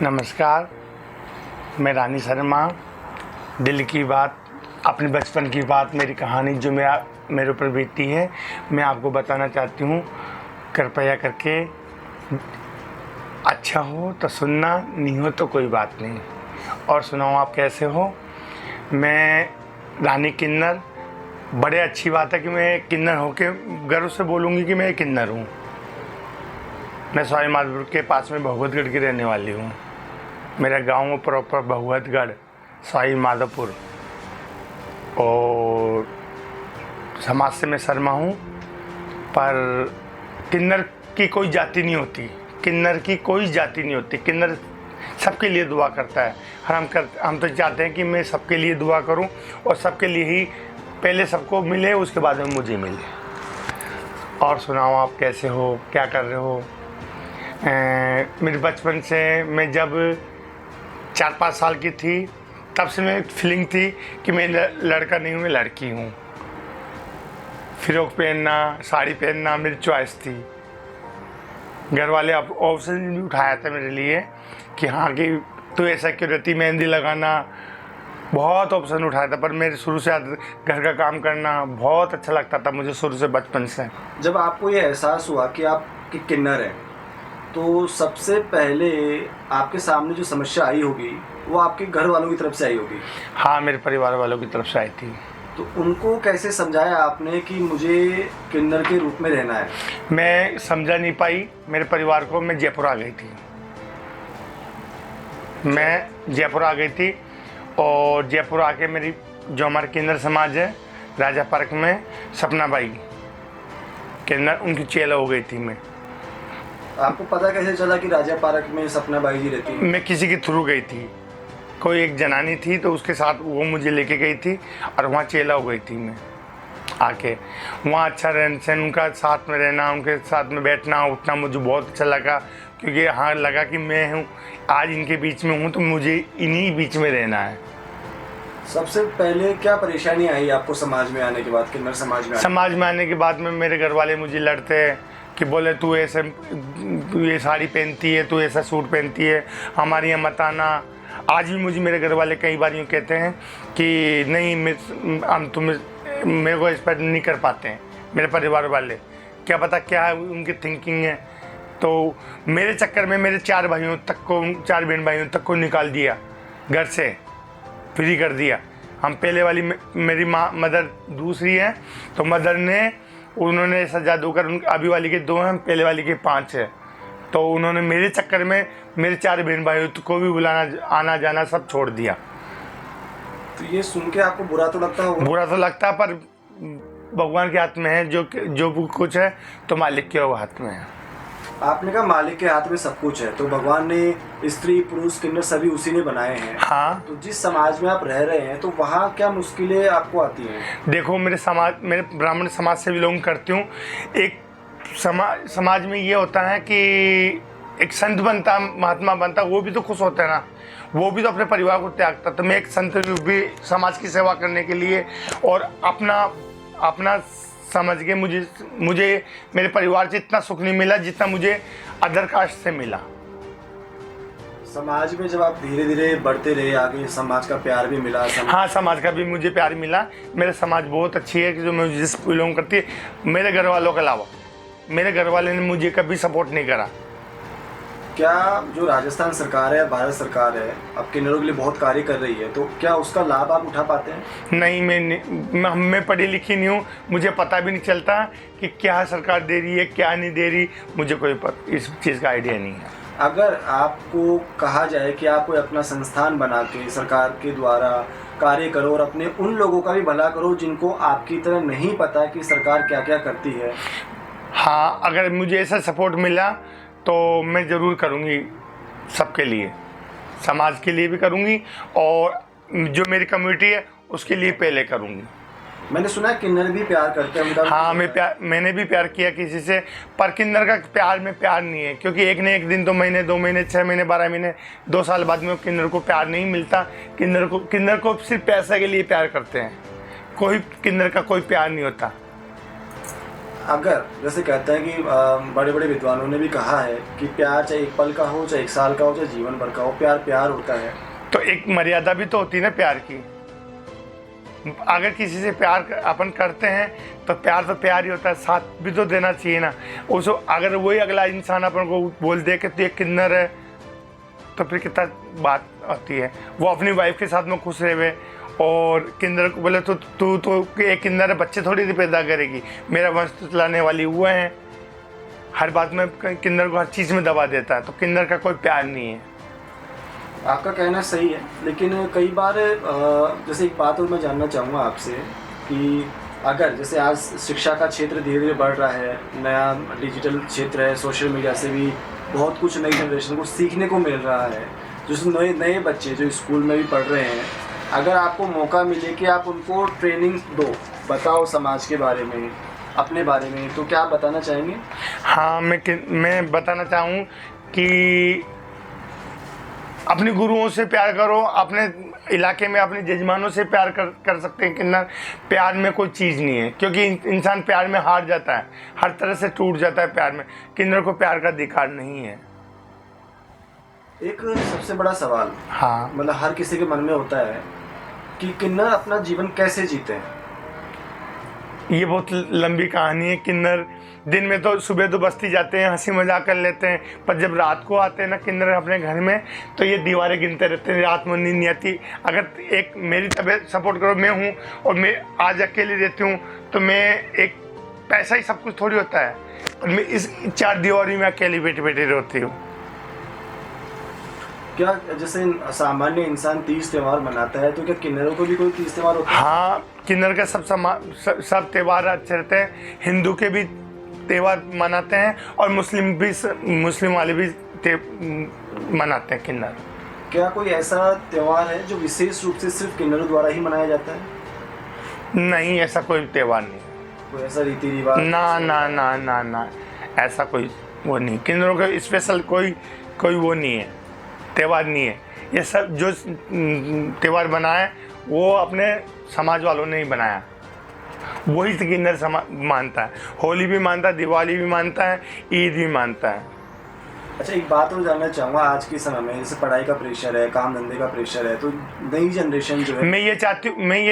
नमस्कार, मैं रानी शर्मा। दिल की बात, अपने बचपन की बात, मेरी कहानी जो मेरे ऊपर बीती है, मैं आपको बताना चाहती हूँ। कृपया करके अच्छा हो तो सुनना, नहीं हो तो कोई बात नहीं। और सुनाओ, आप कैसे हो? मैं रानी किन्नर। बड़े अच्छी बात है कि मैं किन्नर होके गर्व से बोलूँगी कि मैं किन्नर हूँ। मैं सवाई माधोपुर के पास में भगवतगढ़ की रहने वाली हूँ। मेरा गांव प्रॉपर भगवतगढ़, सवाई माधोपुर। और समाज से मैं शर्मा हूँ, पर किन्नर की कोई जाति नहीं होती। किन्नर की कोई जाति नहीं होती। किन्नर सबके लिए दुआ करता है। हम तो चाहते हैं कि मैं सबके लिए दुआ करूं और सबके लिए ही पहले सबको मिले, उसके बाद में मुझे मिले। और सुनाओ, आप कैसे हो, क्या कर रहे हो? मेरे बचपन से, मैं जब 4-5 साल की थी तब से मैं फीलिंग थी कि मैं लड़का नहीं हूँ, मैं लड़की हूँ। फ्रॉक पहनना, साड़ी पहनना मेरी चॉइस थी। घर वाले अब ऑप्शन भी उठाया था मेरे लिए कि हाँ, कि तू ऐसा क्यों रहती, मेहंदी लगाना, बहुत ऑप्शन उठाया था। पर मेरे शुरू से घर का काम करना बहुत अच्छा लगता था मुझे, शुरू से, बचपन से। जब आपको ये एहसास हुआ कि आप किन्नर हैं, तो सबसे पहले आपके सामने जो समस्या आई होगी वो आपके घर वालों की तरफ से आई होगी। हाँ, मेरे परिवार वालों की तरफ से आई थी। तो उनको कैसे समझाया आपने कि मुझे किन्नर के रूप में रहना है? मैं समझा नहीं पाई मेरे परिवार को। मैं जयपुर आ गई थी। और जयपुर आके मेरी, जो हमारे किन्नर समाज है राजा पार्क में, सपना बाई किन्नर, उनकी चेला हो गई थी मैं। आपको पता कैसे चला कि राजा पार्क में सपना बाई जी रहती है? मैं किसी के थ्रू गई थी। कोई एक जनानी थी तो उसके साथ वो मुझे लेके गई थी और वहाँ चेला हो गई थी मैं। आके वहाँ अच्छा रहन सहन, उनका साथ में रहना, उनके साथ में बैठना उठना मुझे बहुत अच्छा लगा। क्योंकि हाँ, लगा कि मैं हूँ आज इनके बीच में हूँ, तो मुझे इन्हीं बीच में रहना है। सबसे पहले क्या परेशानी आई आपको समाज में आने के बाद, किन्नर समाज में आने के बाद में मेरे घर वाले मुझे लड़ते हैं कि बोले, तू ऐसे, तू ये साड़ी पहनती है, तू ऐसा सूट पहनती है, हमारे यहाँ मत आना। आज भी मुझे मेरे घर वाले कई बार यूँ कहते हैं कि नहीं, मेरे को इस पर नहीं कर पाते हैं मेरे परिवार वाले। क्या पता क्या है उनकी थिंकिंग है। तो मेरे चक्कर में मेरे 4 बहन भाइयों तक को निकाल दिया घर से, फ्री कर दिया। हम पहले वाली, मेरी माँ मदर दूसरी है, तो मदर ने, उन्होंने ऐसा जादू कर, अभी वाली के 2 हैं, पहले वाली के 5 है। तो उन्होंने मेरे चक्कर में मेरे 4 बहन भाइयों को भी बुलाना, आना जाना सब छोड़ दिया। तो ये सुन के आपको बुरा तो लगता होगा? बुरा तो लगता, पर भगवान के हाथ में है जो कुछ है, तो मालिक के हाथ में है। आपने कहा मालिक के हाथ में सब कुछ है, तो भगवान ने स्त्री पुरुष किन्नर सभी उसी ने बनाए हैं। हाँ। तो जिस समाज में आप रह रहे हैं, तो वहाँ क्या मुश्किलें आपको आती हैं? देखो, मेरे ब्राह्मण समाज से बिलोंग करती हूँ। एक समाज में ये होता है कि एक संत बनता, महात्मा बनता, वो भी तो खुश होता है ना, वो भी तो अपने परिवार को त्यागता। तो मैं एक संत भी समाज की सेवा करने के लिए, और अपना समझ के मुझे मेरे परिवार से इतना सुख नहीं मिला जितना मुझे अदर कास्ट से मिला। समाज में जब आप धीरे धीरे बढ़ते रहे आगे, समाज का प्यार भी मिला? हाँ, समाज का भी मुझे प्यार मिला। मेरे समाज बहुत अच्छी है कि जो मुझे जिस बिलोंग करती है। मेरे घर वालों के अलावा मेरे घर वाले ने मुझे कभी सपोर्ट नहीं करा। क्या जो राजस्थान सरकार है, भारत सरकार है, अब किन्नरों के लिए बहुत कार्य कर रही है, तो क्या उसका लाभ आप उठा पाते हैं? नहीं, मैं पढ़ी लिखी नहीं हूँ, मुझे पता भी नहीं चलता कि क्या सरकार दे रही है, क्या नहीं दे रही। मुझे कोई इस चीज़ का आइडिया नहीं है। अगर आपको कहा जाए कि आप कोई अपना संस्थान बना के सरकार के द्वारा कार्य करो और अपने उन लोगों का भी भला करो जिनको आपकी तरह नहीं पता कि सरकार क्या क्या करती है। हाँ, अगर मुझे ऐसा सपोर्ट मिला तो मैं ज़रूर करूँगी, सबके लिए, समाज के लिए भी करूँगी, और जो मेरी कम्युनिटी है उसके लिए पहले करूँगी। मैंने सुना है किन्नर भी प्यार करते हैं। हाँ, मैंने भी प्यार किया किसी से, पर किन्नर का प्यार में प्यार नहीं है। क्योंकि एक न एक दिन, 2 महीने, 2 महीने, 6 महीने, 12 महीने, 2 साल बाद में किन्नर को प्यार नहीं मिलता। किन्नर को सिर्फ पैसे के लिए प्यार करते हैं। कोई किन्नर का कोई प्यार नहीं होता। अगर जैसे कहते हैं कि बड़े बड़े विद्वानों ने भी कहा है कि प्यार चाहे एक पल का हो, चाहे 1 साल का हो, चाहे जीवन भर का हो, प्यार प्यार होता है। तो एक मर्यादा भी तो होती है ना प्यार की। अगर किसी से प्यार अपन करते हैं तो प्यार ही होता है, साथ भी तो देना चाहिए ना उसको। अगर वही अगला इंसान अपन को बोल दे कि तू एक किन्नर है, तो फिर कितना बात आती है। वो अपनी वाइफ के साथ में खुश रहे और किन्नर को बोले तो तू तो एक किन्नर है, बच्चे थोड़ी पैदा करेगी, मेरा वंश तो चलाने वाली हुआ है। हर बात में किन्नर को हर चीज़ में दबा देता है, तो किन्नर का कोई प्यार नहीं है। आपका कहना सही है, लेकिन कई बार जैसे एक बात और मैं जानना चाहूँगा आपसे कि अगर जैसे आज शिक्षा का क्षेत्र धीरे धीरे बढ़ रहा है, नया डिजिटल क्षेत्र है, सोशल मीडिया से भी बहुत कुछ नई जनरेशन को सीखने को मिल रहा है, जो नए नए बच्चे जो स्कूल में भी पढ़ रहे हैं, अगर आपको मौका मिले कि आप उनको ट्रेनिंग दो, बताओ समाज के बारे में, अपने बारे में, तो क्या आप बताना चाहेंगे? हाँ, मैं बताना चाहूँ कि अपने गुरुओं से प्यार करो, अपने इलाके में अपने जजमानों से प्यार कर सकते हैं किन्नर। प्यार में कोई चीज़ नहीं है, क्योंकि इंसान प्यार में हार जाता है, हर तरह से टूट जाता है प्यार में। किन्नर को प्यार का अधिकार नहीं है। एक सबसे बड़ा सवाल, हाँ, मतलब हर किसी के मन में होता है कि किन्नर अपना जीवन कैसे जीते हैं। ये बहुत लंबी कहानी है। किन्नर दिन में तो सुबह तो बस्ती जाते हैं, हंसी मजाक कर लेते हैं, पर जब रात को आते हैं ना किन्नर अपने घर में, तो ये दीवारें गिनते रहते हैं, रात में नींद नहीं आती। अगर एक मेरी तबीयत सपोर्ट करो, मैं हूँ और मैं आज अकेले रहती हूँ, तो मैं एक पैसा ही सब कुछ थोड़ी होता है, और मैं इस 4 दीवारी में अकेली बैठे बैठे रोती हूँ। क्या जैसे सामान्य इंसान 30 त्यौहार मनाता है, तो क्या किन्नरों को भी कोई 30 त्यौहार होता है? हाँ, किन्नर के सब त्यौहार अच्छे रहते हैं। हिंदू के भी त्यौहार मनाते हैं और मुस्लिम वाले भी मनाते हैं किन्नर। क्या कोई ऐसा त्यौहार है जो विशेष रूप से सिर्फ किन्नरों द्वारा ही मनाया जाता है? नहीं, ऐसा कोई त्यौहार नहीं। कोई ऐसा रीति रिवाज? ना ना ना ना ना, ऐसा कोई वो नहीं। किन्नरों का स्पेशल कोई वो नहीं है, त्यौहार नहीं है। ये सब जो त्यौहार बनाए वो अपने समाज वालों ने ही बनाया, वही किन्नर मानता है। होली भी मानता है, दिवाली भी मानता है, ईद भी मानता है। अच्छा, एक बात और जानना चाहूँगा, आज के समय में जैसे पढ़ाई का प्रेशर है, काम धंधे का प्रेशर है, तो नई जनरेशन जो है, मैं ये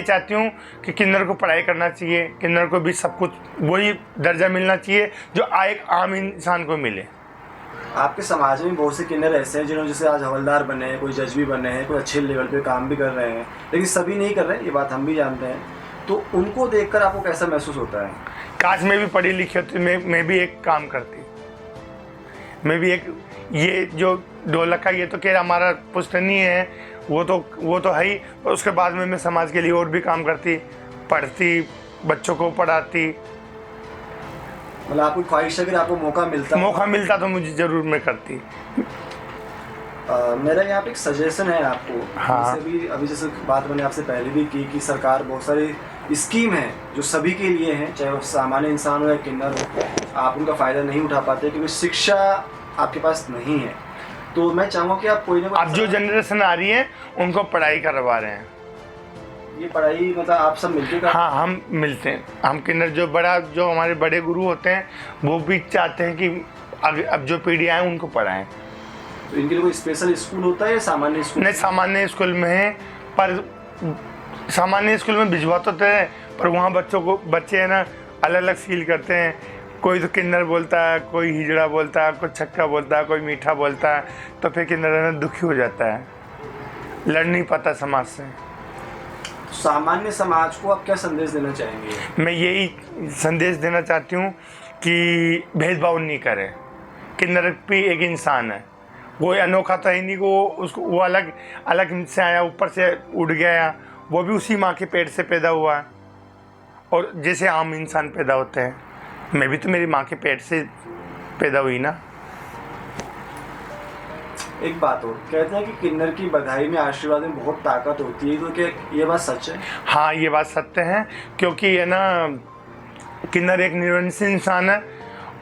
चाहती हूँ कि किन्नर को पढ़ाई करना चाहिए, किन्नर को भी सब कुछ वही दर्जा मिलना चाहिए जो एक आम इंसान को मिले। आपके समाज में बहुत से किन्नर ऐसे हैं जिन्होंने जैसे आज हवलदार बने हैं, कोई जज भी बने हैं, कोई अच्छे लेवल पे काम भी कर रहे हैं, लेकिन सभी नहीं कर रहे हैं, ये बात हम भी जानते हैं। तो उनको देखकर आपको कैसा महसूस होता है? काश मैं भी पढ़ी लिखी होती, मैं भी एक काम करती, मैं भी एक, ये जो ढोलक का ये तो क्या हमारा पुश्तनी है, वो तो है ही, और उसके बाद में मैं समाज के लिए और भी काम करती, पढ़ती, बच्चों को पढ़ाती। मतलब आपकी ख्वाहिश अगर आपको मौका मिलता तो मुझे ज़रूर मैं करती। मेरा यहाँ पे एक सजेशन है आपको। हाँ। जैसे भी अभी जैसे बात मैंने आपसे पहले भी की कि सरकार बहुत सारी स्कीम है जो सभी के लिए हैं, चाहे वो सामान्य इंसान हो या किन्नर हो, आप उनका फ़ायदा नहीं उठा पाते क्योंकि शिक्षा आपके पास नहीं है। तो मैं चाहूँगा कि आप कोई ना कोई, अब जो जनरेशन आ रही है उनको पढ़ाई करवा रहे हैं। ये पढ़ाई मतलब आप सब मिलकर? हाँ, हम मिलते हैं, हम किन्नर जो हमारे बड़े गुरु होते हैं वो भी चाहते हैं कि अब जो पीढ़ी आए उनको पढ़ाएं। तो इनके लिए कोई स्पेशल स्कूल होता है या सामान्य स्कूल? नहीं, सामान्य स्कूल में है, पर सामान्य स्कूल में भिजवा तो हैं, पर वहाँ बच्चे है ना अलग अलग फील करते हैं। कोई तो किन्नर बोलता है, कोई हिजड़ा बोलता है, कोई छक्का बोलता है, कोई मीठा बोलता है, तो फिर किन्नर है ना दुखी हो जाता है, लड़ नहीं पाता समाज से। सामान्य समाज को आप क्या संदेश देना चाहेंगे? मैं यही संदेश देना चाहती हूँ कि भेदभाव नहीं करें। किन्नर भी एक इंसान है, वो अनोखा तो है नहीं, वो अलग से आया, ऊपर से उड़ गया, वो भी उसी माँ के पेट से पैदा हुआ है, और जैसे आम इंसान पैदा होते हैं, मैं भी तो मेरी माँ के पेट से पैदा हुई ना। एक बात और कहते हैं कि किन्नर की बधाई में, आशीर्वाद में बहुत ताकत होती है, तो क्या ये बात सच है? हाँ, ये बात सत्य है, क्योंकि है ना किन्नर एक निर्वंशी इंसान है,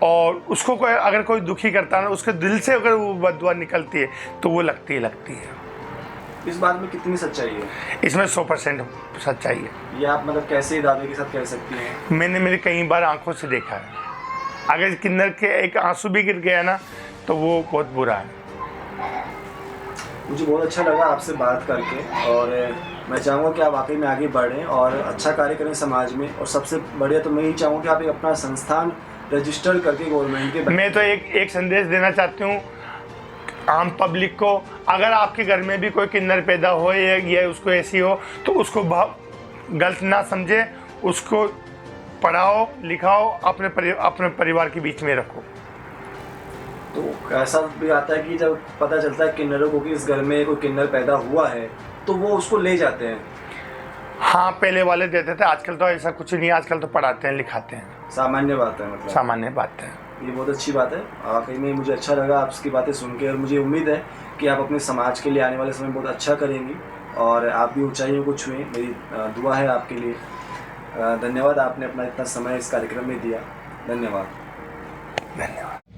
और उसको अगर कोई दुखी करता है ना, उसके दिल से अगर वो बददुआ निकलती है तो वो लगती है। इस बात में कितनी सच्चाई है? इसमें 100% सच्चाई है। ये आप मतलब कैसे दावे के साथ कह सकती हैं? मैंने मेरी कई बार आंखों से देखा है। अगर किन्नर के एक आंसू भी गिर गया ना तो वो बहुत बुरा है। मुझे बहुत अच्छा लगा आपसे बात करके, और मैं चाहूँगा कि आप वाकई में आगे बढ़ें और अच्छा कार्य करें समाज में। और सबसे बढ़िया तो मैं ही चाहूँगा कि आप एक अपना संस्थान रजिस्टर करके गवर्नमेंट के मैं तो एक संदेश देना चाहती हूँ आम पब्लिक को, अगर आपके घर में भी कोई किन्नर पैदा हो या उसको ऐसी हो तो उसको गलत ना समझे, उसको पढ़ाओ लिखाओ, अपने परिवार के बीच में रखो। तो ऐसा भी आता है कि जब पता चलता है किन्नरों को कि इस घर में कोई किन्नर पैदा हुआ है तो वो उसको ले जाते हैं। हाँ, पहले वाले देते थे, आजकल तो ऐसा कुछ नहीं, आजकल तो पढ़ाते हैं लिखाते हैं। सामान्य बात है, मतलब सामान्य बात है। ये बहुत अच्छी बात है। वाकई में मुझे अच्छा लगा आपकी बातें सुन के, और मुझे उम्मीद है कि आप अपने समाज के लिए आने वाले समय बहुत अच्छा करेंगी और आप भी ऊंचाइयों को छुएं। मेरी दुआ है आपके लिए। धन्यवाद, आपने अपना इतना समय इस कार्यक्रम में दिया। धन्यवाद। धन्यवाद।